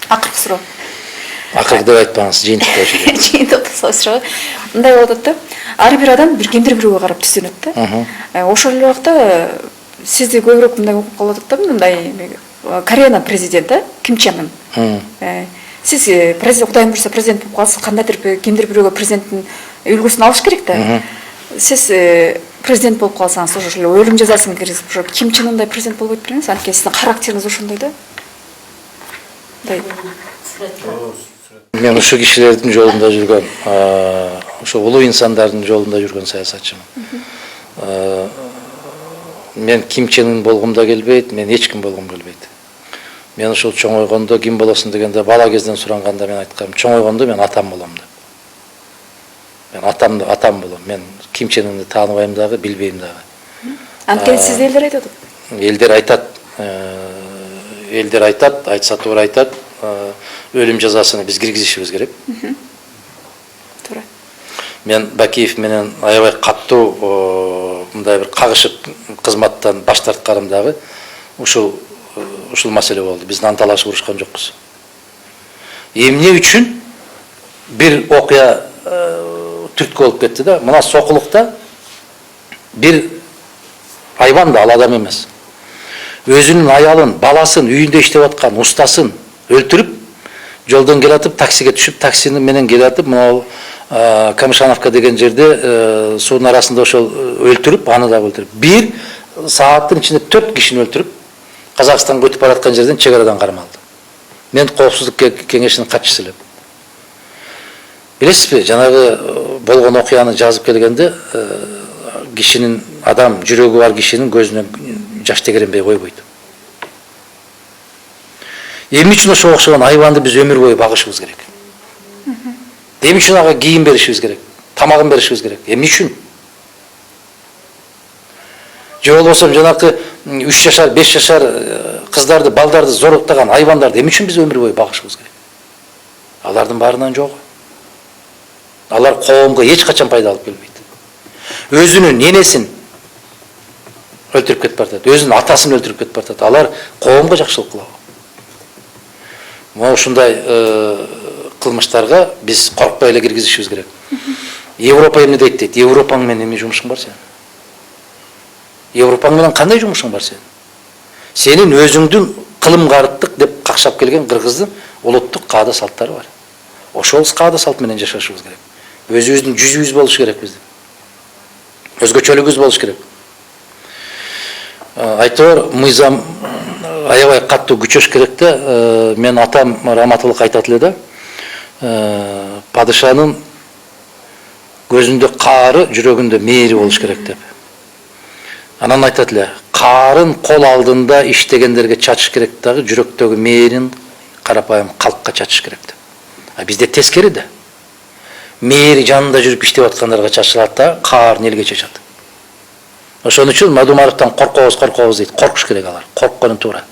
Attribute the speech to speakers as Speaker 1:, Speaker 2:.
Speaker 1: Акыркы суроо.
Speaker 2: Акыркы деп айтпаңыз, жыйынтыкта жүрөт.
Speaker 1: Жыйынтыкта суроо. Мындай болуп атат да. Ар бир адам бир кимдир бирөөгө карап түзүнөт да. Ошол эле убакта сизди көбүрөөк мындай окуп калып атат да, мындай Кореянын президенти Ким Чен Ын. Сиз президент Кудайым буйрса президент болуп калсыз, кандайдыр кимдир бирөөгө президенттин үлгүсүн алыш керек да. Сиз президент болуп калсаңыз, ошол эле өлүм жазасын киргизип, ошо Ким Чен Ындай президент болбой бериңиз, анткени сиздин характериңиз ошондой да.
Speaker 2: Мен ушул кишилердин жолунда жүргөн, ошо улуу инсандардын жолунда жүргөн саясатчымын. Мен Ким Чен Ын болгум да келбейт, мен эч ким болгум келбейт. Мен ушул чоңойгондо ким болосуң дегенде, бала кезден суранганда мен айткам, чоңойгондо мен атам болом деп. Мен атам болом. Мен Ким Чен Ынды тааныбайм дагы, билбейм дагы.
Speaker 1: Анткени сизди элдер айтат.
Speaker 2: Элдер айтат, айтса туура айтат. Өлүм жазасыны биз киргизишибиз керек.
Speaker 1: Туура.
Speaker 2: Мен Бакиев менен аябай каттуу мындай бир кагышып кызматтан баш тартканым дагы ушул маселе болду. Биз анталашып урушкан жокпуз. Эмне үчүн бир окуя түрткү болуп кетти да. Мына Сокулукта бир айбан да, ал адам эмес. Өзүнүн аялын, баласын, үйүндө иштеп аткан устасын өлтүрүп, жолдон келатып, таксиге түшүп, таксини менен келатып, могу Камышановка деген жерде суунун арасында ошол өлтүрүп, аны да өлтүрүп. Бир сааттын ичинде 4 кишини өлтүрүп, Казакстанга өтүп бараткан жерден чек-арадан кармалды. Мен Коопсуздук кеңешинин катчысы элем. Билесизби, жанагы болгон окуяны жазып келгенде, кишинин, адам жүрөгү бар кишинин көзүнөн жаш тегеренбей койбойт. Эмне үчүн ошого окшогон айбанды биз өмүр бою багышыбыз керек? Эмне үчүн ага кийим беришибиз керек? Тамагын беришибиз керек? Эмне үчүн? Же болбосо жанакы 3 жашар, 5 жашар кыздарды, балдарды зорлуктаган айбандарды эмне үчүн биз өмүр бою багышыбыз керек? Алардын баарынан жок. Алар коомго эч качан пайда алып келбейт. Өзүнүн ненесин өлтүрүп кетип баратат, өзүнүн атасын өлтүрүп кетип баратат. Алар коомго жакшылык кылабы? Мына ушундай кылмыштарга биз коркпой эле киргизишибиз керек. Европа эмне дейт? Европаң менен эмне жумушуң бар сен? Европаң менен кандай жумушуң бар сен? Сенин өзүңдүн кылым-карыттык деп какшап келген кыргыздын улуттук каада салттары бар. Ошол каада салт менен жашашыбыз керек. Өзүбүздүн жүзүбүз болуш керек биздин. Өзгөчөлүгүбүз болуш керек. Айтор мыйзам аябай каттуу күчөш керек да. Мен атам Раматылык айтат эле да. Падышанын көзүндө каары, жүрөгүндө мээри болуш керек деп. Анан айтат эле, каарын кол алдында иштегендерге чачыш керек дагы, жүрөктөгү мээрин карапайым калкка чачыш керек деп. А бизде тескери да. Мээри жанында жүрүп иштеп аткандарга чачылат да, каарын элге чачат. Ошон үчүн Мадумаровдон коркобуз дейт. Коркуш керек алар. Корккону туура.